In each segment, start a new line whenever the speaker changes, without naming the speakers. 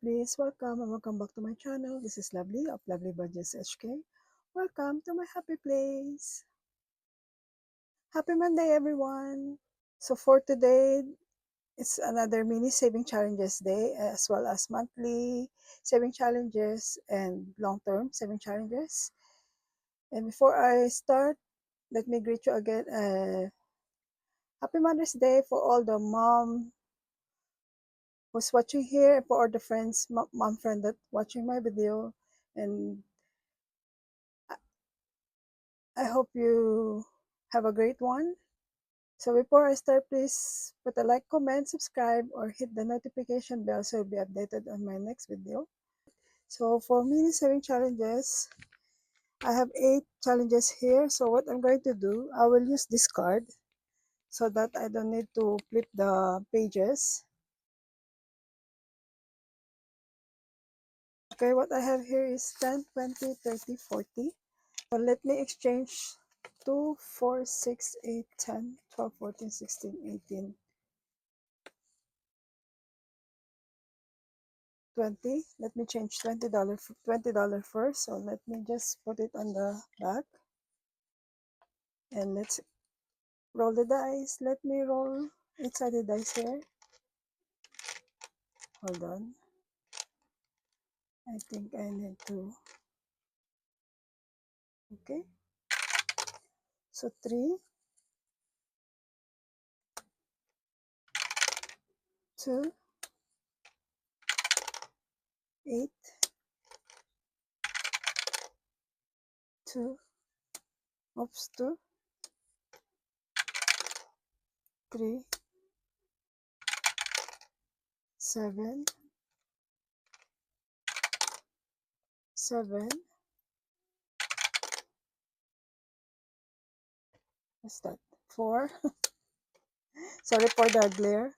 lovelies, welcome and welcome back to my channel. This is Lovely of Lovely Budgets HK. Welcome to my happy place. Happy Monday, everyone. So for today, it's another mini saving challenges day, as well as monthly saving challenges and long-term saving challenges. And before I start, let me greet you again. Happy Mother's Day for all the mom who's watching here, and for all the friends, mom friend that watching my video. And I hope you have a great one. So before I start, please put a like, comment, subscribe, or hit the notification bell so you'll be updated on my next video. So for mini saving challenges, I have 8 challenges here. So what I'm going to do, I will use this card so that I don't need to flip the pages. Okay, what I have here is 10, 20, 30, 40. So let me exchange 2, 4, 6, 8, 10, 12, 14, 16, 18, 20. Let me change $20 first. So let me just put it on the back. And let's roll the dice. Let me roll 8-sided dice here. Hold on. I think I need to. Okay. So 3, 2, 8, 2, oops, 2, 3, 7, 7. What's that? 4. Sorry for the glare.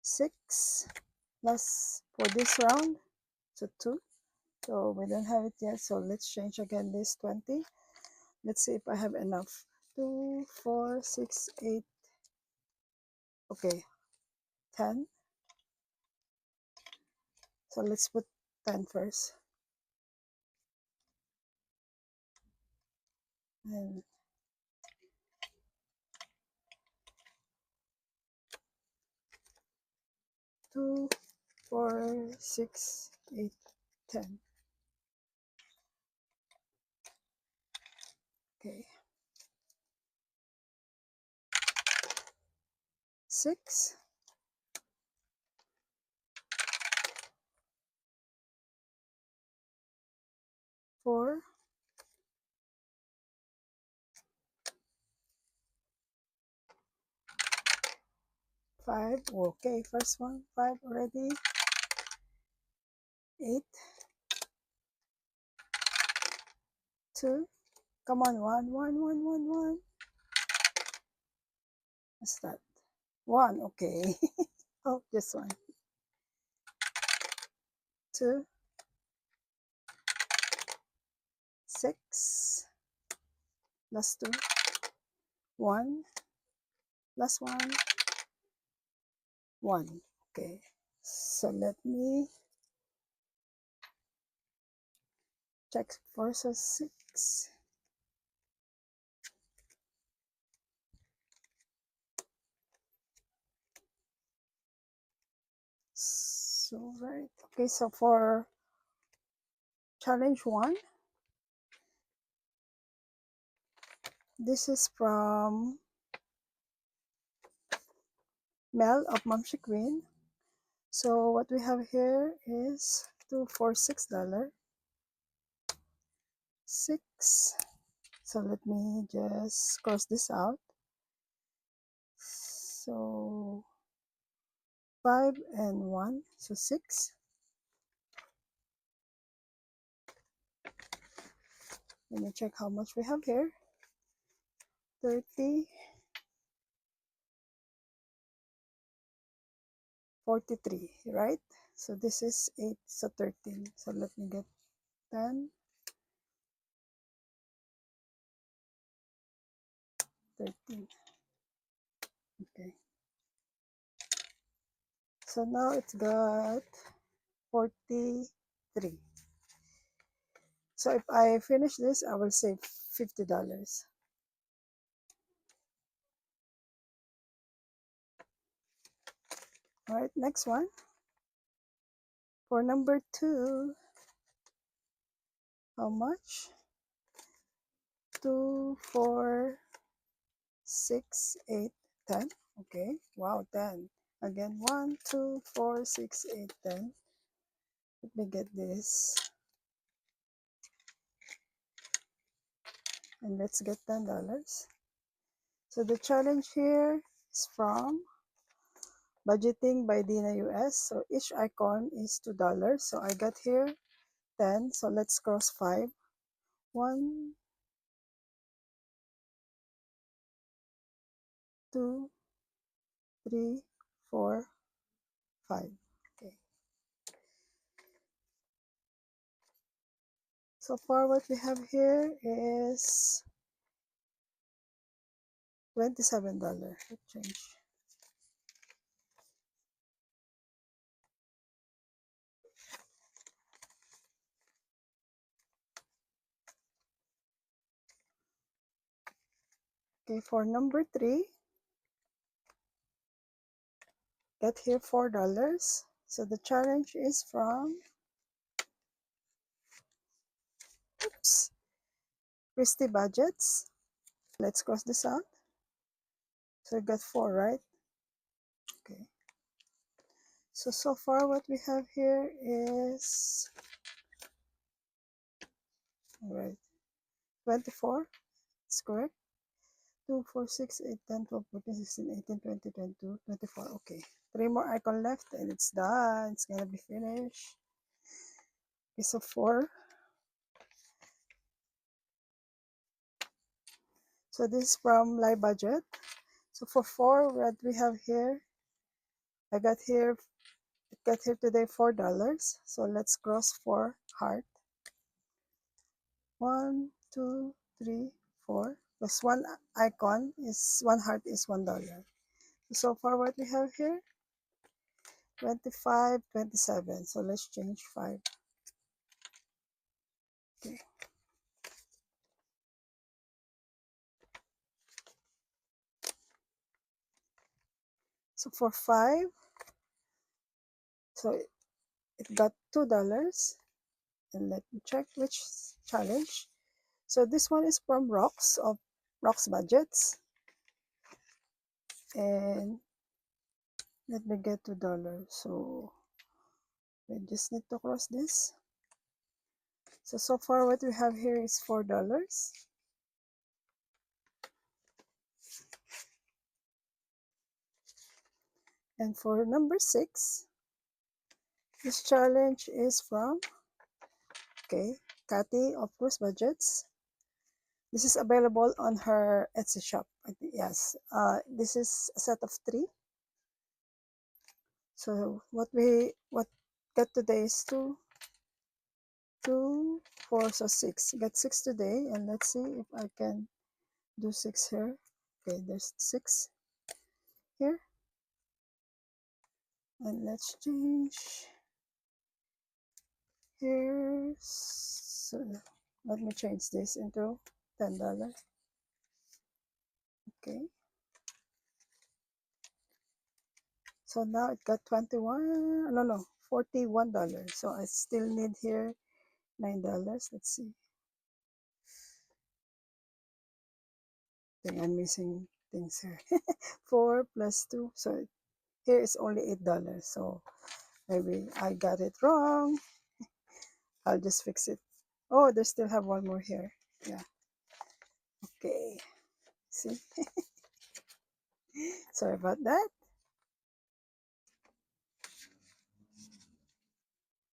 6 plus for this round. So 2. So we don't have it yet. So let's change again this 20. Let's see if I have enough. 2, 4, 6, 8. Okay, 10. So let's put 10 first. And 2, 4, 6, 8, 10. Okay. 6. 4. 5. Okay, first one. 5 already. 8. 2. Come on, 1, 1, 1, 1, 1. What's that? 1. Okay. Oh, just 1. 2. 6. Plus 2. 1. Plus 1. 1. Okay. So let me check for 6. So right. Okay, so for challenge 1, this is from Mel of Momshi Queen. So what we have here is $2 for $6. 6. So let me just cross this out. So 5 and 1, so 6. Let me check how much we have here. 30, 43, right? So this is 8, so 13. So let me get 10, 13. Okay. So now it's got 43. So if I finish this, I will save $50. All right, next one. For number 2, how much? 2, 4, 6, 8, 10. Okay, wow, 10. Again, 1, 2, 4, 6, 8, 10. Let me get this. And let's get $10. So the challenge here is from Budgeting by Dina US. So each icon is $2. So I got here 10. So let's cross 5. 1, 2, 3, 4, 5. Okay. So far what we have here is $27. Let's change. Okay, for number 3, get here $4. So the challenge is from Christy Budgets. Let's cross this out. So I got 4, right? Okay. So far what we have here is, all right, 24. It's correct. 2, 4, 6, 8, 10, 12, 14, 16, 18, 20, 22, 24. Okay. 3 more icon left and it's done. It's gonna be finished. Okay, so 4. So this is from Live Budget. So for 4, what we have here, I got here, it got here today $4. So let's cross 4 heart. 1, 2, 3, 4. Plus one icon is one heart is $1. So far what we have here, 25, 27. So let's change 5. Okay. So for 5, so it got $2. And let me check which challenge. So this one is from Rocks Budgets. And let me get $2. So we just need to cross this. So far what we have here is $4. And for number 6, this challenge is from, okay, Kathy of Cruise Budgets. This is available on her Etsy shop. Yes, this is a set of 3. So what got today is 2, 2, 4, so 6. Got 6 today, and let's see if I can do 6 here. Okay, there's 6 here. And let's change here. So let me change this into $10. Okay. So now it got 21, no, $41. So I still need here $9. Let's see. I think I'm missing things here. 4 plus 2. So here is only $8. So maybe I got it wrong. I'll just fix it. Oh, they still have one more here. Yeah. Okay. See? Sorry about that.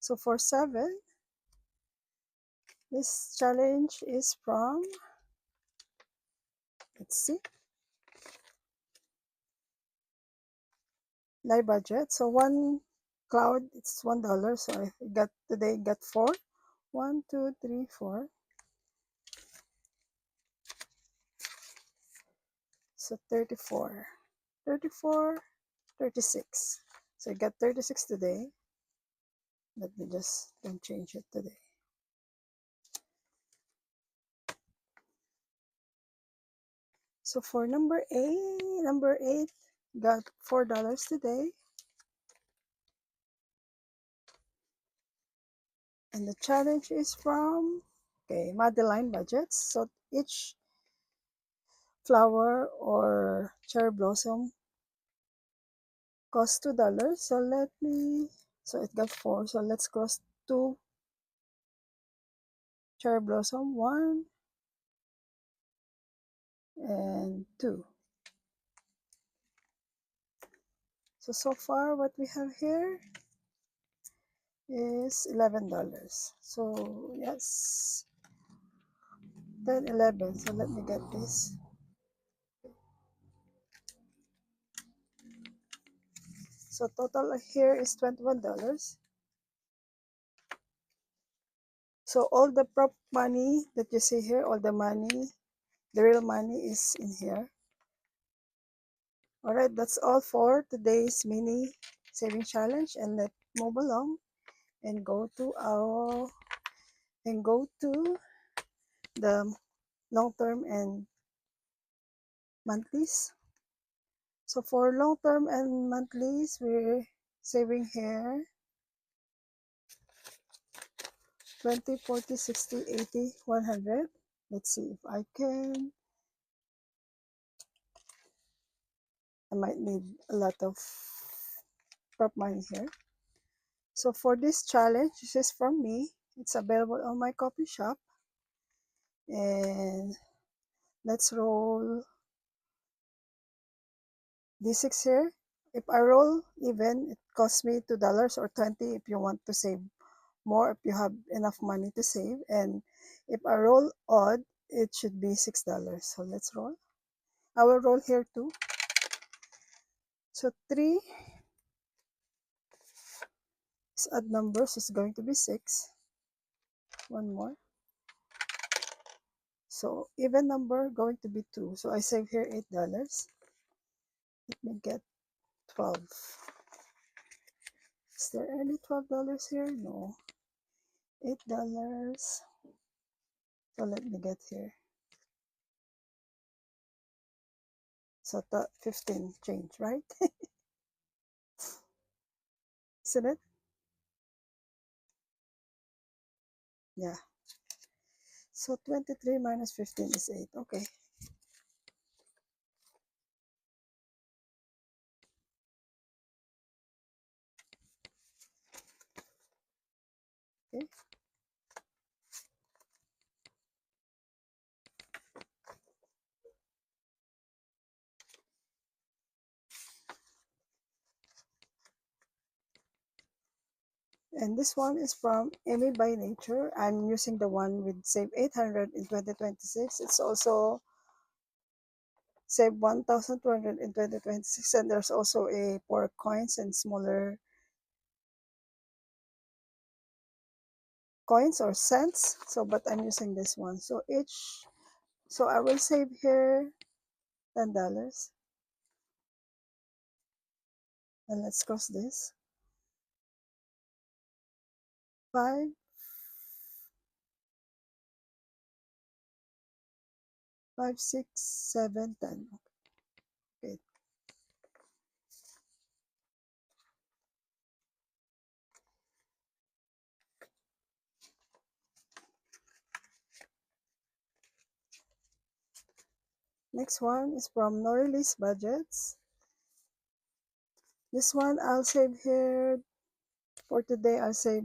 So for 7, this challenge is from, let's see, Live Budget. So one cloud, it's $1. So I got today, got 4. 1, 2, 3, 4. So 34. 34, 36. So I got 36 today. Let me just don't change it today. So for number eight got $4 today. And the challenge is from, okay, Madeline Budgets. So each flower or cherry blossom costs $2. So it got 4. So let's cross 2 cherry blossom, 1 and 2. So far what we have here is $11. So yes, 10, 11. So let me get this. So total here is $21. So all the prop money that you see here, all the money, the real money is in here. Alright, that's all for today's mini saving challenge, and let's move along and go to the long term and monthlies. So for long term and monthlies, we're saving here 20, 40, 60, 80, 100. Let's see if I might need a lot of prop money here. So for this challenge, this is from me. It's available on my coffee shop. And let's roll D6 here. If I roll even, it costs me $2 or 20 if you want to save more, if you have enough money to save. And if I roll odd, it should be $6. So let's roll. I will roll here too. So 3 is odd numbers, it's going to be 6. One more. So even number going to be 2. So I save here $8. Let me get 12. Is there any $12 here? No. $8. So let me get here. So 15 change, right? Isn't it? Yeah. So 23 minus 15 is 8. Okay. Okay. And this one is from Amy by Nature. I'm using the one with Save 800 in 2026. It's also Save 1,200 in 2026. And there's also a for coins and smaller coins or cents. So, but I'm using this one. So I will save here $10. And let's cross this. 5, 5, 6, 7, 10. Okay. Next one is from Norilis Budgets. This one I'll save here. For today, I'll save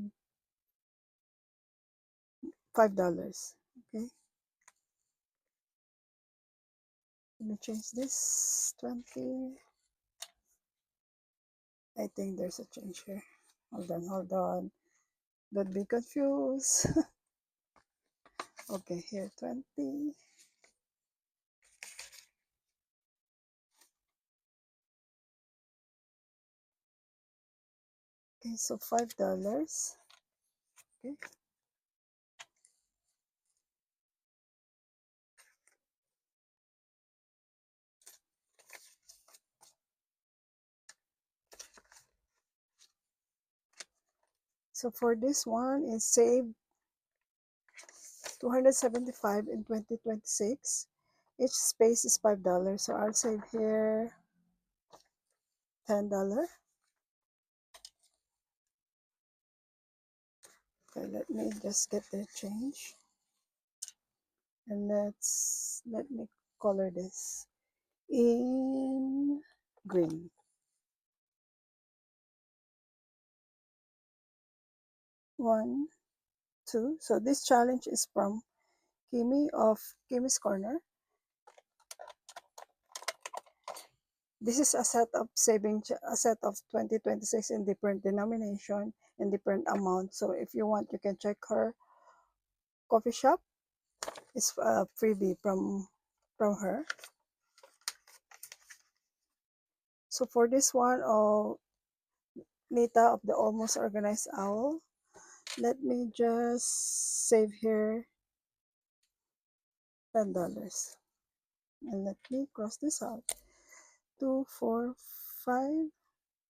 $5. Okay. Let me change this. 20. I think there's a change here. Hold on. Don't be confused. Okay, here 20. Okay, so $5. Okay. So So for this one is save 275 in 2026. Each space is $5. So I'll save here $10. Okay, let me just get the change. And let me color this in green. One, two. So this challenge is from Kimi of Kimi's Corner. This is a set of a set of 2026 in different denomination and different amount. So if you want, you can check her coffee shop. It's a freebie from her. So for this one, Nita of the Almost Organized Owl, let me just save here $10. And let me cross this out. 245,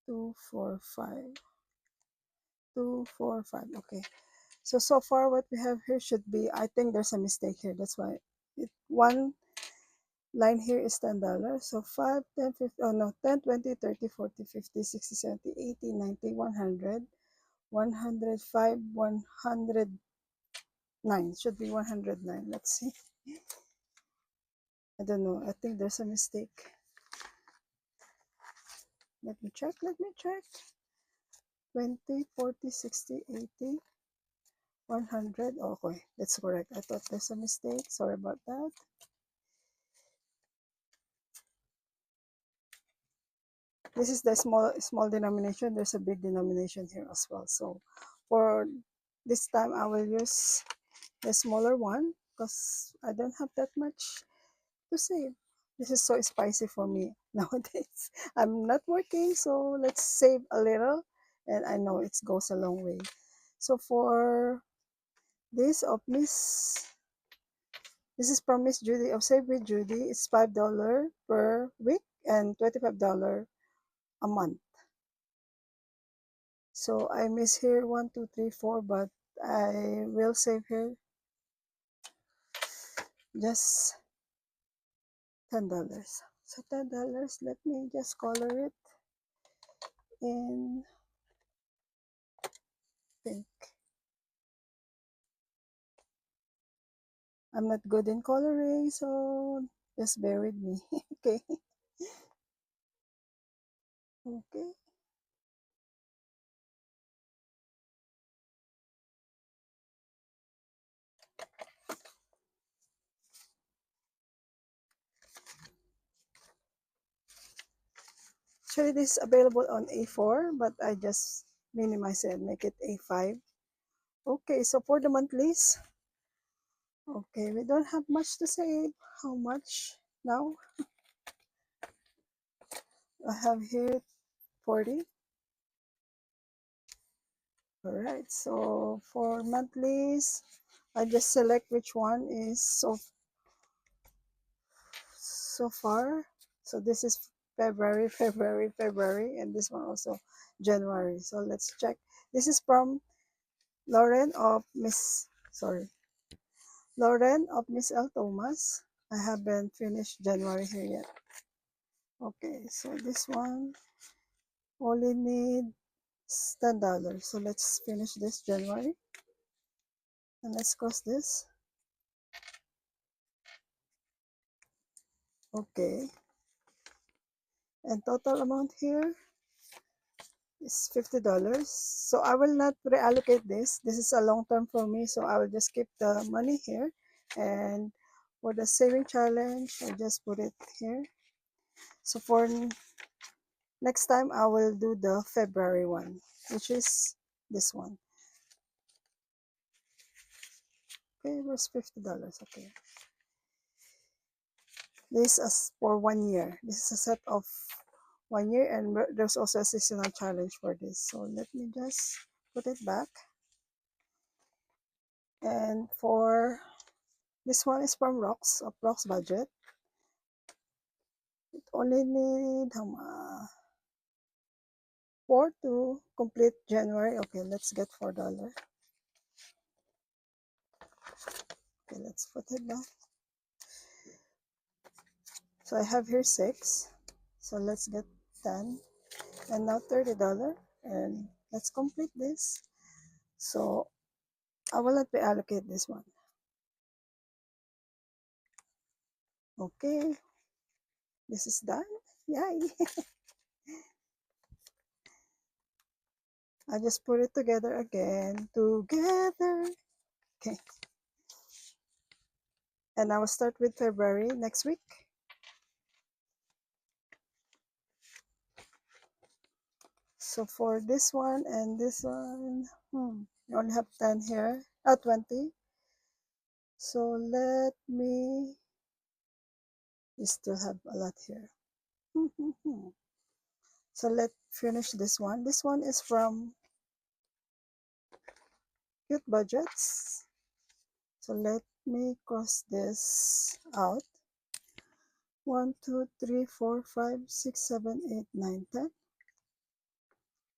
245, 245. Okay. So far what we have here should be, I think there's a mistake here. That's why one line here is $10. So 5, 10, 50, oh no, 10, 20, 30, 40, 50, 60, 70, 80, 90, 100, 105, 109. Should be 109. Let's see. I don't know. I think there's a mistake. Let me check. 20, 40, 60, 80, 100. Okay, that's correct. I thought there's a mistake. Sorry about that. This is the small denomination. There's a big denomination here as well. So for this time, I will use the smaller one because I don't have that much to save. This is so spicy for me nowadays. I'm not working, so let's save a little. And I know it goes a long way. So for this of this is from Miss Judy of Save with Judy. It's $5 per week and $25 a month. So I miss here 1, 2, 3, 4, but I will save here just $10. So $10, let me just color it in pink. I'm not good in coloring, so just bear with me. Okay. Okay. Actually, this is available on A4, but I just minimize it and make it A5. Okay, so for the monthlies, okay, we don't have much to save. How much now? I have here 40. All right, so for monthlies, I just select which one is so far. So this is February, February, and this one also January. So let's check. This is from Lauren of Lauren of Miss L. Thomas. I haven't finished January here yet. Okay, so this one only needs $10. So let's finish this January. And let's cross this. Okay. And total amount here is $50. So I will not reallocate this. This is a long term for me. So I will just keep the money here. And for the saving challenge, I just put it here. So for next time, I will do the February one, which is this one. Okay, where's $50? Okay. This is for 1 year. This is a set of 1 year, and there's also a seasonal challenge for this. So let me just put it back. And for this one is from Rocks of Rocks Budget. It only need 4 to complete January. Okay, let's get $4. Okay, let's put it down. So I have here 6. So let's get 10. And now $30. And let's complete this. So I will let me allocate this one. Okay, this is done. Yay! I just put it together again. Together. Okay. And I will start with February next week. So for this one and this one, you only have 10 here. 20. So let me, you still have a lot here. So let's finish this one. This one is from Cute Budgets. So let me cross this out. 1, 2, 3, 4, 5, 6, 7, 8, 9, 10.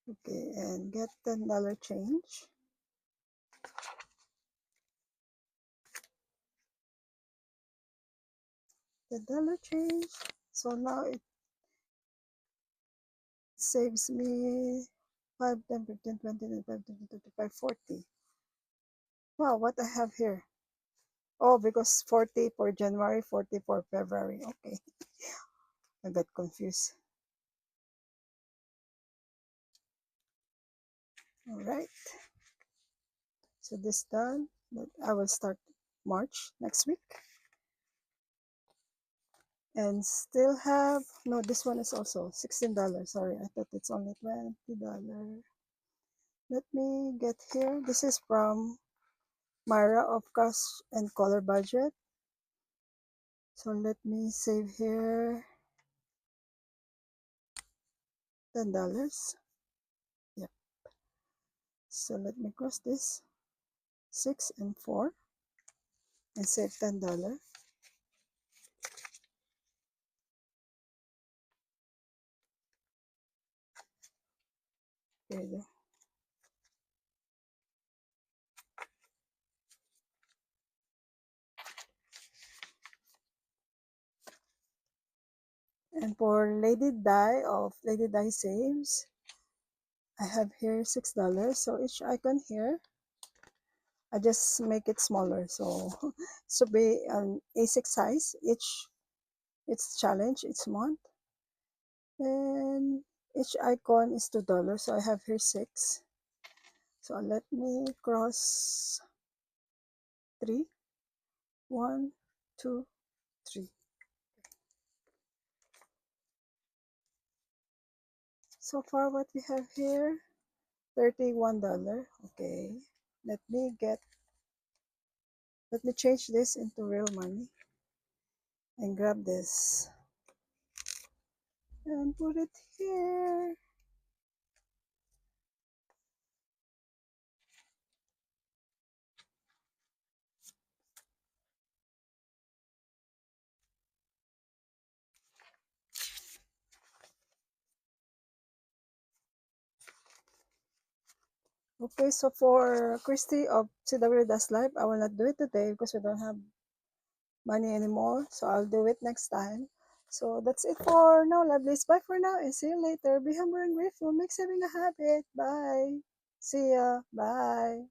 Okay, and get $10 change. $10 change. So now it saves me 5, 10, 15, 20, 25, 30, 35, 40. Wow, what I have here? Oh, because 40 for January, 40 for February. Okay, I got confused. All right, so this done. I will start March next week. And still have, no, this one is also $16. Sorry, I thought it's only $20. Let me get here. This is from Myra of Cost and Color Budget. So let me save here $10. Yep. So let me cross this 6 and 4 and save $10. Here you go. And for Lady Di of Lady Di Saves, I have here $6. So each icon here, I just make it smaller. So should be an A6 size each. It's challenge each month. And each icon is $2. So I have here 6. So let me cross 3. 1, 2, 3. So far what we have here, $31. Okay. Let me change this into real money and grab this and put it here. Okay, so for Christy of CW Dash Live, I will not do it today because we don't have money anymore. So I'll do it next time. So that's it for now, lovelies. Bye for now and see you later. Be humble and grateful. Make saving a habit. Bye. See ya. Bye.